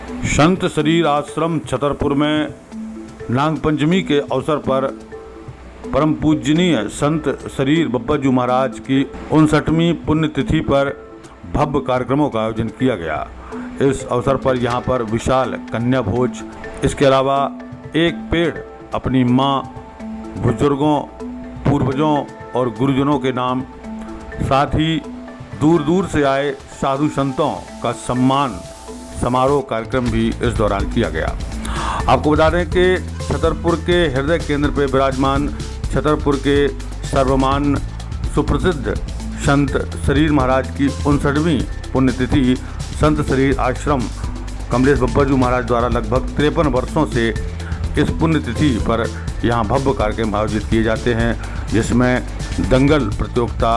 संत शरीर आश्रम छतरपुर में नाग पंचमी के अवसर पर परम पूजनीय संत शरीर बब्बाजू महाराज की 59वीं पुण्यतिथि पर भव्य कार्यक्रमों का आयोजन किया गया। इस अवसर पर यहां पर विशाल कन्या भोज, इसके अलावा एक पेड़ अपनी मां, बुजुर्गों, पूर्वजों और गुरुजनों के नाम, साथ ही दूर दूर से आए साधु संतों का सम्मान समारोह कार्यक्रम भी इस दौरान किया गया। आपको बता दें कि छतरपुर के हृदय केंद्र पर विराजमान छतरपुर के सर्वमान सुप्रसिद्ध संत शरीर महाराज की 59वीं पुण्यतिथि संत शरीर आश्रम कमलेश बब्बाजू महाराज द्वारा लगभग 53 वर्षों से इस पुण्यतिथि पर यहाँ भव्य कार्यक्रम आयोजित किए जाते हैं, जिसमें दंगल प्रतियोगिता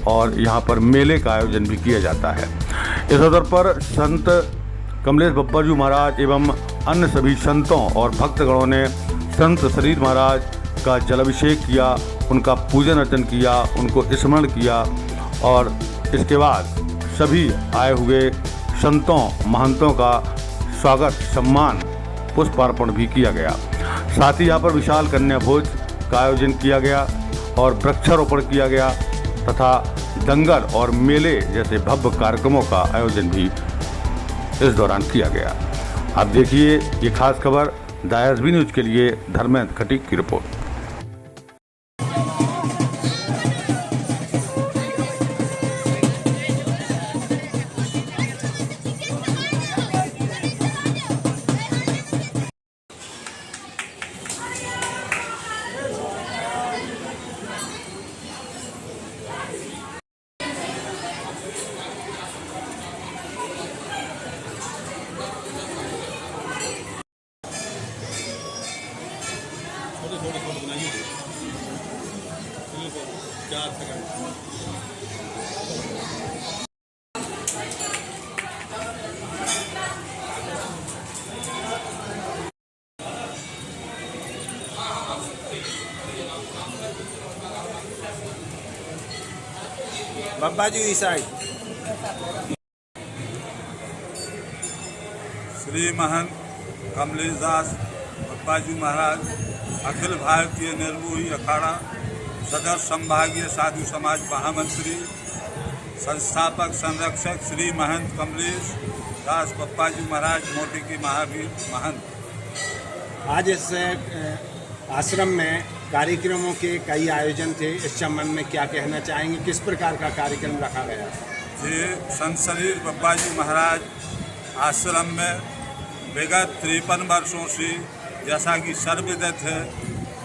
और यहाँ पर मेले का आयोजन भी किया जाता है। इस अवसर पर संत कमलेश बब्बाजू महाराज एवं अन्य सभी संतों और भक्तगणों ने संत शरीर महाराज का जलाभिषेक किया, उनका पूजन अर्चन किया, उनको स्मरण किया और इसके बाद सभी आए हुए संतों महंतों का स्वागत, सम्मान, पुष्पार्पण भी किया गया। साथ ही यहाँ पर विशाल कन्या भोज का आयोजन किया गया और वृक्षारोपण किया गया तथा दंगल और मेले जैसे भव्य कार्यक्रमों का आयोजन भी इस दौरान किया गया। आप देखिए ये खास खबर द न्यूज़ के लिए धर्मेंद्र खटीक की रिपोर्ट। बब्बाजू ईसाई श्री महंत कमलेश दास बब्बाजू महाराज अखिल भारतीय निर्मोही अखाड़ा सदर संभागीय साधु समाज महामंत्री, संस्थापक संरक्षक श्री महंत कमलेश दास बब्बाजू महाराज मोटी के महावीर महंत। आज इस आश्रम में कार्यक्रमों के कई आयोजन थे, इस संबंध में क्या कहना चाहेंगे? किस प्रकार का कार्यक्रम रखा गया? ये संत शरीर बब्बाजू महाराज आश्रम में विगत 53 वर्षों से, जैसा कि सर्वविदित है,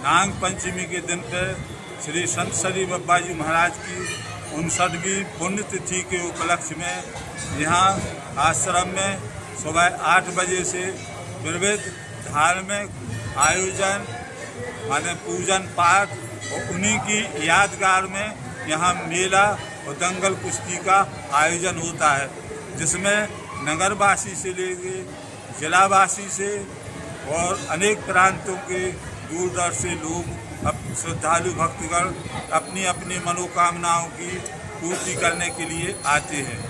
नाग पंचमी के दिन पर श्री संत शरीर बब्बाजू महाराज की 59वीं पुण्यतिथि के उपलक्ष्य में यहाँ आश्रम में सुबह 8 बजे से विविध धार्मिक आयोजन माने पूजन पाठ और उन्हीं की यादगार में यहाँ मेला और दंगल कुश्ती का आयोजन होता है, जिसमें नगरवासी से लेकर जिलावासी से और अनेक प्रांतों के दूर दराज से लोग श्रद्धालु भक्तगण अपनी अपनी मनोकामनाओं की पूर्ति करने के लिए आते हैं,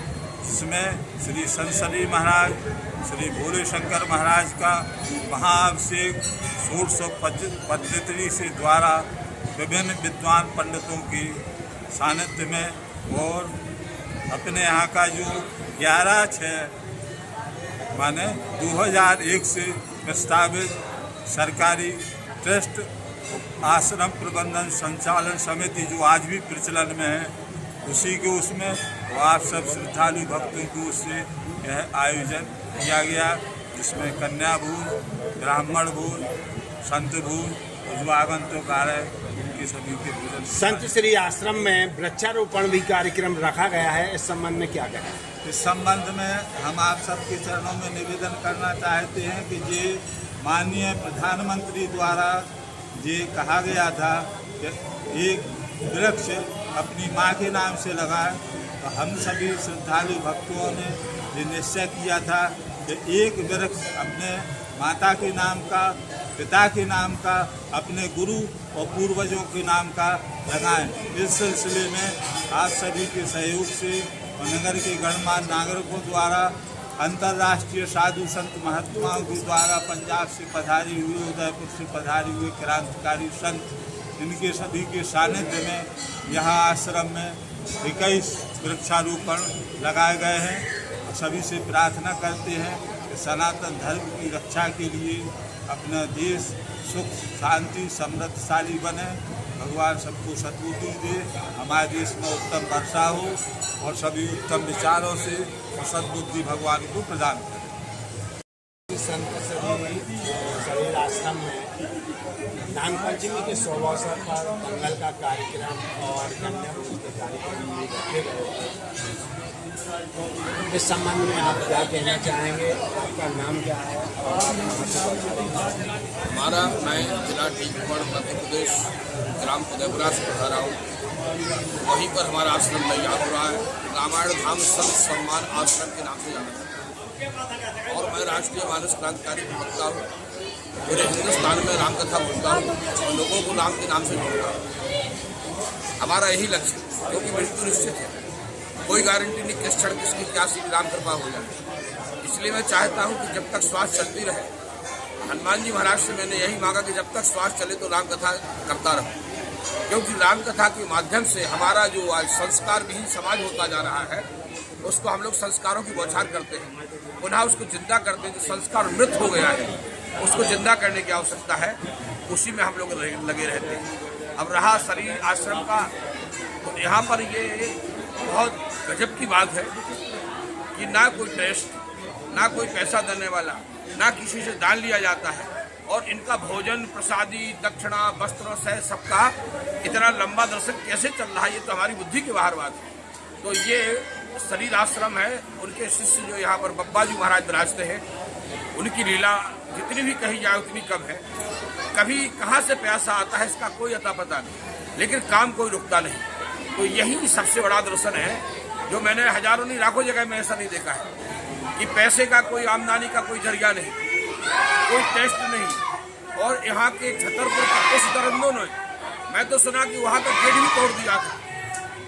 जिसमें श्री संत शरीर महाराज, श्री भोले शंकर महाराज का महाअभिषेक षोडश पद्धति से द्वारा विभिन्न विद्वान पंडितों की सानिध्य में और अपने यहाँ का जो 11/6 माने 2001 से प्रस्तावित सरकारी ट्रस्ट आश्रम प्रबंधन संचालन समिति जो आज भी प्रचलन में है, उसी के उसमें वो आप सब श्रद्धालु भक्तों को उससे यह आयोजन किया गया, जिसमें कन्या भोज, ब्राह्मण भोज, संत भोज, जो आगंतुक आ रहे उनके सभी के भोजन। संत श्री आश्रम में वृक्षारोपण भी कार्यक्रम रखा गया है, इस संबंध में क्या कहें? इस संबंध में हम आप सबके चरणों में निवेदन करना चाहते हैं कि ये माननीय प्रधानमंत्री द्वारा ये कहा गया था कि एक वृक्ष अपनी माँ के नाम से लगाए, तो हम सभी श्रद्धालु भक्तों ने ये निश्चय किया था कि एक वृक्ष अपने माता के नाम का, पिता के नाम का, अपने गुरु और पूर्वजों के नाम का लगाएं। इस सिलसिले में आप सभी के सहयोग से और नगर के गणमान्य नागरिकों द्वारा अंतर्राष्ट्रीय साधु संत महात्माओं के द्वारा पंजाब से पधारी हुए, उदयपुर से पधारी हुए क्रांतिकारी संत, इनके सभी के सानिध्य में यहाँ आश्रम में 21 वृक्षारोपण लगाए गए हैं। सभी से प्रार्थना करते हैं कि सनातन धर्म की रक्षा के लिए अपना देश सुख शांति समृद्धशाली बने, भगवान सबको सद्बुद्धि दे, हमारे देश में उत्तम वर्षा हो और सभी उत्तम विचारों से सद्बुद्धि भगवान को प्रदान करें। संत शरीर आश्रम में नाग पंचमी के शुभ अवसर पर मंगल का कार्यक्रम और कन्याभोज के कार्यक्रम भी रखे गए। इस संबंध में आप क्या कहना चाहेंगे? आपका नाम क्या है और हमारा, मैं जिला टीकमगढ़ मध्य प्रदेश ग्राम उदयपुरा से पधारा हूँ। वहीं पर हमारा आश्रम तैयार हो रहा है, रामायण धाम संत सम्मान आश्रम के नाम से जाना जाता है। और मैं राष्ट्रीय मानस क्रांतिकारी प्रवक्ता हूँ। पूरे हिंदुस्तान में राम कथा बोलता हूँ और लोगों को राम के नाम से जोड़ता हूँ। हमारा यही लक्ष्य, क्योंकि मृत्यु निश्चित है, कोई गारंटी नहीं किस क्षण किसकी क्या श्री राम कृपा हो जाए। इसलिए मैं चाहता हूँ कि जब तक श्वास चलती रहे, हनुमान जी महाराज से मैंने यही मांगा कि जब तक श्वास चले तो राम कथा करता रहूँ, क्योंकि राम कथा के माध्यम से हमारा जो आज संस्कार विहीन समाज होता जा रहा है, उसको हम लोग संस्कारों की बौछार करते हैं, पुनः उसको जिंदा करते हैं। जो संस्कार मृत हो गया है उसको जिंदा करने की आवश्यकता है, उसी में हम लोग लगे रहते हैं। अब रहा शरीर आश्रम का, तो यहाँ पर ये बहुत गजब की बात है कि ना कोई टेस्ट, ना कोई पैसा देने वाला, ना किसी से दान लिया जाता है, और इनका भोजन प्रसादी दक्षिणा वस्त्रों से सबका इतना लंबा दर्शन कैसे चल रहा है, ये तो हमारी बुद्धि के बाहर बात है। तो ये शरीर आश्रम है, उनके शिष्य जो यहाँ पर बप्पा जी महाराज विराजते हैं, उनकी लीला जितनी भी कही जाए उतनी कम है। कभी कहाँ से पैसा आता है इसका कोई अता पता नहीं, लेकिन काम कोई रुकता नहीं। तो यही सबसे बड़ा दर्शन है जो मैंने हजारों नहीं लाखों जगह में ऐसा नहीं देखा है कि पैसे का कोई आमदनी का कोई जरिया नहीं, कोई टेस्ट नहीं। और यहाँ के छतरपुर के कुछ दरंदों ने, मैं तो सुना कि वहाँ का गेट भी तोड़ दिया था,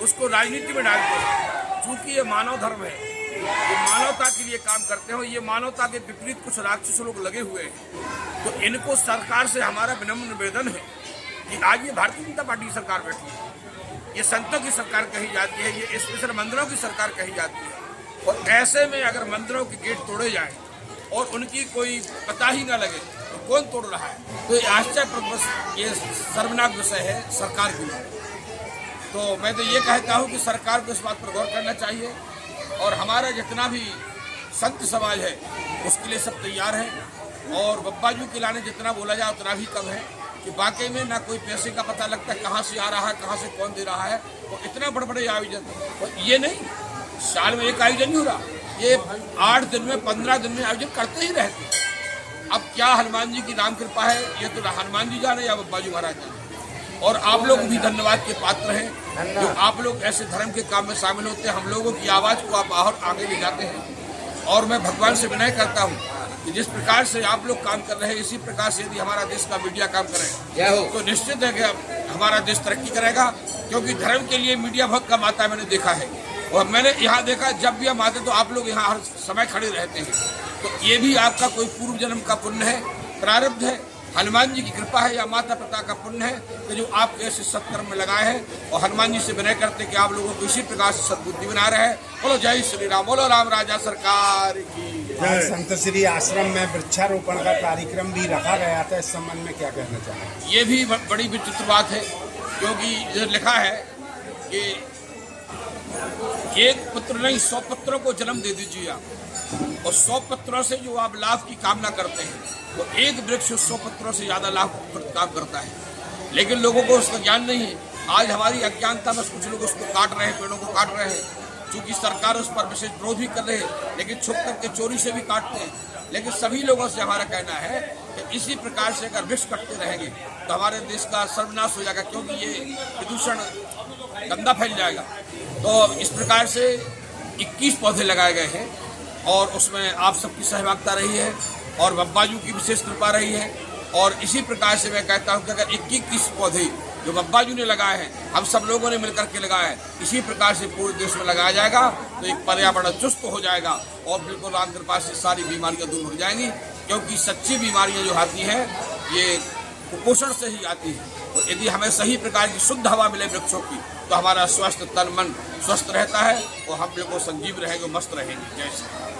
उसको राजनीति में डाल दिया। चूँकि ये मानव धर्म है, ये मानवता के लिए काम करते हो, ये मानवता के विपरीत कुछ राक्षस लोग लगे हुए हैं। तो इनको सरकार से हमारा विनम्र निवेदन है कि आज ये भारतीय जनता पार्टी की सरकार बैठी है, ये संतों की सरकार कही जाती है, ये स्पेशल मंदिरों की सरकार कही जाती है, और ऐसे में अगर मंदिरों के गेट तोड़े जाए और उनकी कोई पता ही ना लगे तो कौन तोड़ रहा है, तो ये आश्चर्यप्रद, ये शर्मनाक विषय है सरकार के लिए। तो मैं तो ये कहता हूँ कि सरकार को इस बात पर गौर करना चाहिए, और हमारा जितना भी संत समाज है उसके लिए सब तैयार है। और बप्पा जी के लाने जितना बोला जाए उतना भी कम है कि वाकई में ना कोई पैसे का पता लगता है कहाँ से आ रहा है, कहाँ से कौन दे रहा है। और इतना बड़े बड़े आयोजन, और ये नहीं साल में एक आयोजन नहीं हो रहा, ये 8 दिन में 15 दिन में आयोजन करते ही रहते हैं। अब क्या हनुमान जी की राम कृपा है, ये तो हनुमान जी जाने या बप्पा जी महाराज जाने। और आप लोग भी धन्यवाद के पात्र हैं जो आप लोग ऐसे धर्म के काम में शामिल होते हैं, हम लोगों की आवाज़ को आप और आगे ले जाते हैं। और मैं भगवान से विनय करता हूँ कि जिस प्रकार से आप लोग काम कर रहे हैं, इसी प्रकार से यदि हमारा देश का मीडिया काम करे तो निश्चित है कि हमारा देश तरक्की करेगा। क्योंकि धर्म के लिए मीडिया बहुत कम आता है, मैंने देखा है। और मैंने यहाँ देखा जब भी हम आते तो आप लोग यहाँ हर समय खड़े रहते हैं। तो ये भी आपका कोई पूर्व जन्म का पुण्य है, प्रारब्ध है, हनुमान जी की कृपा है या माता पिता का पुण्य है कि जो आप ऐसे सत्कर्म में लगाए हैं। और हनुमान जी से विनय करते कि आप लोगों को इसी प्रकार से सद्बुद्धि बना रहे हैं। बोलो जय श्री राम, बोलो राम राजा सरकार की। संत श्री आश्रम में वृक्षारोपण का कार्यक्रम भी रखा गया था, इस संबंध में क्या कहना चाहेंगे? ये भी बड़ी विचित्र बात है, क्योंकि लिखा है कि एक पुत्र नहीं 100 पुत्रों को जन्म दे दीजिए आप, और 100 पुत्रों से जो आप लाभ की कामना करते हैं तो एक वृक्ष 100 पुत्रों से ज़्यादा लाभ काम करता है। लेकिन लोगों को उसका ज्ञान नहीं है। आज हमारी अज्ञानता में कुछ लोग उसको काट रहे हैं, पेड़ों को काट रहे हैं, चूँकि सरकार उस पर विशेष विरोध भी कर रहे हैं, लेकिन छुप करके चोरी से भी काटते हैं। लेकिन सभी लोगों से हमारा कहना है कि इसी प्रकार से अगर वृक्ष कटते रहेंगे तो हमारे देश का सर्वनाश हो जाएगा, क्योंकि ये प्रदूषण गंदा फैल जाएगा। तो इस प्रकार से 21 पौधे लगाए गए हैं, और उसमें आप सबकी सहभागिता रही है और बप्पा जी की विशेष कृपा रही है। और इसी प्रकार से मैं कहता हूँ कि अगर 21 पौधे जो बप्पा जी ने लगाए हैं, हम सब लोगों ने मिलकर के लगाए हैं, इसी प्रकार से पूरे देश में लगाया जाएगा तो एक पर्यावरण चुस्त हो जाएगा और बिल्कुल राम कृपा से सारी बीमारियां दूर हो जाएंगी, क्योंकि सच्ची बीमारियां जो आती हैं ये कुपोषण से ही आती है। तो यदि हमें सही प्रकार की शुद्ध हवा मिले वृक्षों की तो हमारा स्वस्थ तन मन स्वस्थ रहता है और हम बिल्कुल संजीव रहेंगे, मस्त रहेंगे। जय श्री राम।